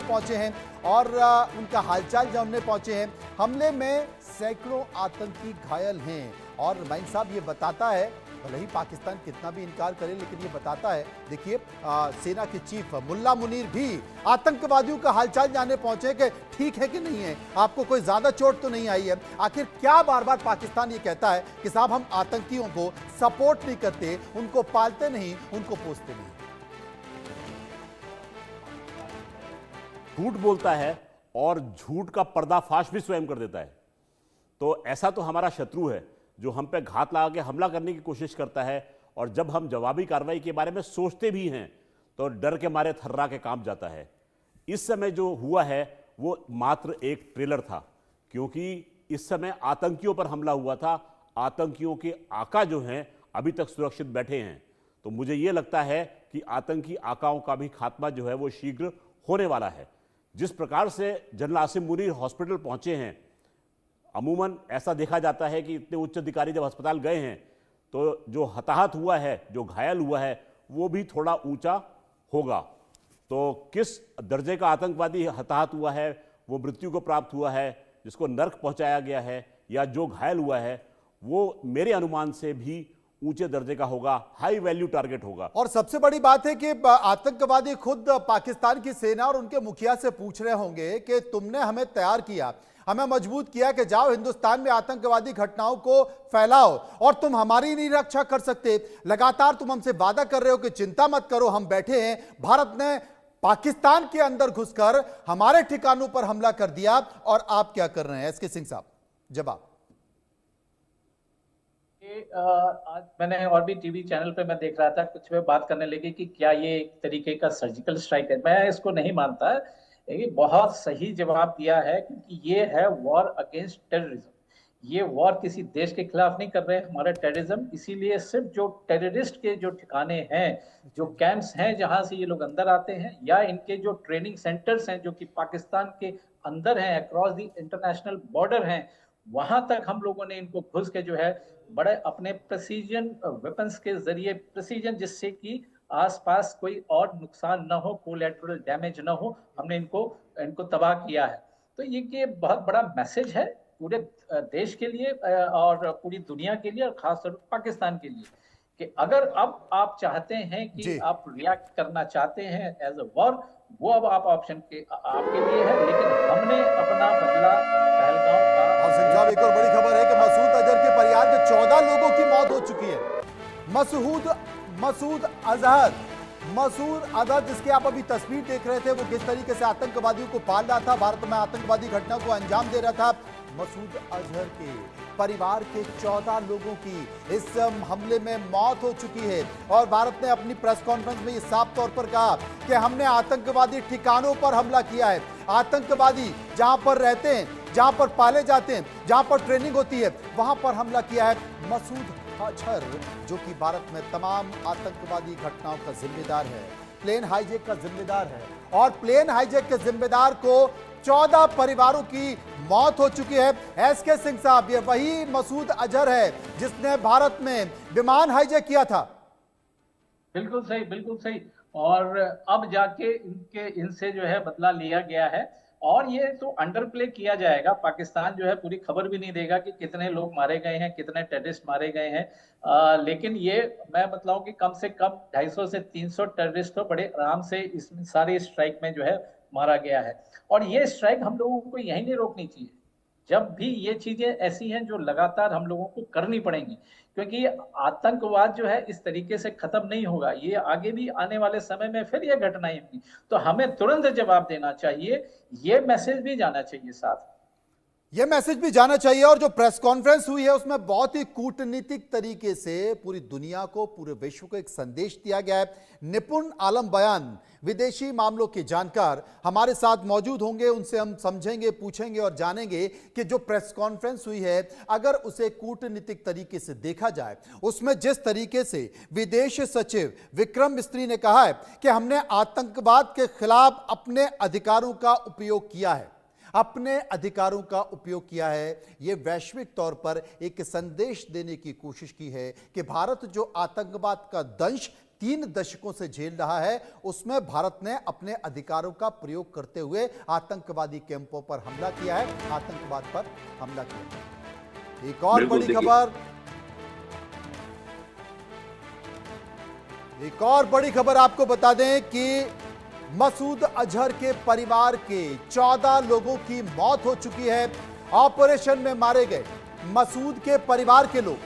पहुंचे हैं और उनका हालचाल जानने पहुंचे हैं। हमले में सैकड़ों आतंकी घायल हैं और माइन साहब ये बताता है, भले ही पाकिस्तान कितना भी इनकार करे, लेकिन ये बताता है, देखिए सेना के चीफ मुल्ला मुनीर भी आतंकवादियों का हालचाल जानने पहुंचे कि ठीक है कि नहीं है, आपको कोई ज्यादा चोट तो नहीं आई है। आखिर क्या बार बार पाकिस्तान ये कहता है कि साहब हम आतंकियों को सपोर्ट नहीं करते, उनको पालते नहीं, उनको पोसते नहीं। झूठ बोलता है और झूठ का पर्दाफाश भी स्वयं कर देता है। तो ऐसा तो हमारा शत्रु है जो हम पे घात लगा के हमला करने की कोशिश करता है, और जब हम जवाबी कार्रवाई के बारे में सोचते भी हैं तो डर के मारे थर्रा के कांप जाता है। इस समय जो हुआ है वो मात्र एक ट्रेलर था, क्योंकि इस समय आतंकियों पर हमला हुआ था। आतंकियों के आका जो हैं अभी तक सुरक्षित बैठे हैं। तो मुझे ये लगता है कि आतंकी आकाओं का भी खात्मा जो है वो शीघ्र होने वाला है। जिस प्रकार से जनरल आसिम मुनीर हॉस्पिटल पहुंचे हैं, अमूमन ऐसा देखा जाता है कि इतने उच्च अधिकारी जब अस्पताल गए हैं तो जो हताहत हुआ है, जो घायल हुआ है, वो भी थोड़ा ऊंचा होगा। तो किस दर्जे का आतंकवादी हताहत हुआ है, वो मृत्यु को प्राप्त हुआ है, जिसको नर्क पहुंचाया गया है, या जो घायल हुआ है, वो मेरे अनुमान से भी ऊंचे दर्जे का होगा, हाई वैल्यू टारगेट होगा। और सबसे बड़ी बात है कि आतंकवादी खुद पाकिस्तान की सेना और उनके मुखिया से पूछ रहे होंगे कि तुमने हमें तैयार किया, हमें मजबूत किया कि जाओ हिंदुस्तान में आतंकवादी घटनाओं को फैलाओ, और तुम हमारी नहीं रक्षा कर सकते। लगातार तुम हमसे वादा कर रहे हो कि चिंता मत करो, हम बैठे हैं। भारत ने पाकिस्तान के अंदर घुसकर हमारे ठिकानों पर हमला कर दिया, और आप क्या कर रहे हैं? एसके सिंह साहब, जवाब। आज मैंने और भी टीवी चैनल पे मैं देख रहा था, कुछ में बात करने लगे कि क्या ये एक तरीके का सर्जिकल स्ट्राइक है। मैं इसको नहीं मानता। ये बहुत सही जवाब दिया है, क्योंकि ये है वॉर अगेंस्ट टेररिज्म। ये वॉर किसी देश के खिलाफ नहीं कर रहे हैं, हमारा टेररिज्म। इसीलिए सिर्फ जो टेररिस्ट के जो ठिकाने हैं, जो कैंप्स हैं जहां से ये लोग अंदर आते हैं, या इनके जो ट्रेनिंग सेंटर्स हैं जो कि पाकिस्तान के अंदर हैं, अक्रॉस द इंटरनेशनल बॉर्डर हैं, वहां तक हम लोगों ने इनको घुस के जो है बड़े अपने प्रेसिजन वेपन्स के जरिए, प्रेसिजन जिससे कि आसपास कोई और नुकसान न हो, कोलैटरल डैमेज न हो, हमने इनको तबाह किया है। तो ये बहुत बड़ा मैसेज है पूरे देश के लिए और पूरी दुनिया के लिए, और खासतौर पर पाकिस्तान के लिए, कि अगर अब आप चाहते हैं कि आप रिएक्ट करना चाहते हैं एज अ वॉर, वो अब आप ऑप्शन के आपके लिए है। लेकिन हमने अपना बदला पहलगांव का। और सिंह साहब, एक और बड़ी खबर है कि मसूद अजहर के परिवार के 14 लोगों की मौत हो चुकी है। मसूद अजहर जिसकी आप अभी तस्वीर देख रहे थे, वो किस तरीके से आतंकवादियों को पाल रहा था, भारत में आतंकवादी घटना को अंजाम दे रहा था। मसूद अजहर के परिवार के 14 लोगों की इस हमले में मौत हो चुकी है, और भारत ने अपनी प्रेस कॉन्फ्रेंस में ये साफ तौर पर कहा कि हमने आतंकवादी ठिकानों पर हमला किया है। आतंकवादी जहां पर रहते हैं, जहां पर पाले जाते हैं, जहां पर ट्रेनिंग होती है, वहां पर हमला किया है। मसूद अजहर जो कि भारत में तमाम आतंकवादी घटनाओं का जिम्मेदार है, प्लेन हाईजैक का जिम्मेदार है, और प्लेन हाईजैक के जिम्मेदार को 14 परिवारों की मौत हो चुकी है। एसके सिंह साहब, ये वही मसूद अजहर है जिसने भारत में विमान हाईजैक किया था। बिल्कुल सही, बिल्कुल सही। और अब जाके इनसे जो है बदला लिया गया है, और ये तो अंडरप्ले किया जाएगा। पाकिस्तान जो है पूरी खबर भी नहीं देगा कि कितने लोग मारे गए हैं, कितने टेररिस्ट मारे गए हैं। लेकिन ये मैं बतलाऊं कि कम से कम 250 से 300 टेररिस्ट तो बड़े आराम से इस सारे स्ट्राइक में जो है मारा गया है। और ये स्ट्राइक हम लोगों को यहीं नहीं रोकनी चाहिए। जब भी ये चीजें ऐसी हैं जो लगातार हम लोगों को करनी पड़ेंगी, क्योंकि आतंकवाद जो है इस तरीके से खत्म नहीं होगा। ये आगे भी आने वाले समय में फिर ये घटनाएं होंगी, तो हमें तुरंत जवाब देना चाहिए। ये मैसेज भी जाना चाहिए साथ। यह मैसेज भी जाना चाहिए। और जो प्रेस कॉन्फ्रेंस हुई है उसमें बहुत ही कूटनीतिक तरीके से पूरी दुनिया को, पूरे विश्व को एक संदेश दिया गया है। निपुण आलम बयान, विदेशी मामलों के जानकार हमारे साथ मौजूद होंगे, उनसे हम समझेंगे, पूछेंगे और जानेंगे कि जो प्रेस कॉन्फ्रेंस हुई है, अगर उसे कूटनीतिक तरीके से देखा जाए, उसमें जिस तरीके से विदेश सचिव विक्रम मिस्री ने कहा है कि हमने आतंकवाद के खिलाफ अपने अधिकारों का उपयोग किया है, अपने अधिकारों का उपयोग किया है, यह वैश्विक तौर पर एक संदेश देने की कोशिश की है कि भारत जो आतंकवाद का दंश 3 दशकों से झेल रहा है, उसमें भारत ने अपने अधिकारों का प्रयोग करते हुए आतंकवादी कैंपों पर हमला किया है, आतंकवाद पर हमला किया है। एक और बड़ी खबर आपको बता दें कि मसूद अजहर के परिवार के 14 लोगों की मौत हो चुकी है। ऑपरेशन में मारे गए मसूद के परिवार के लोग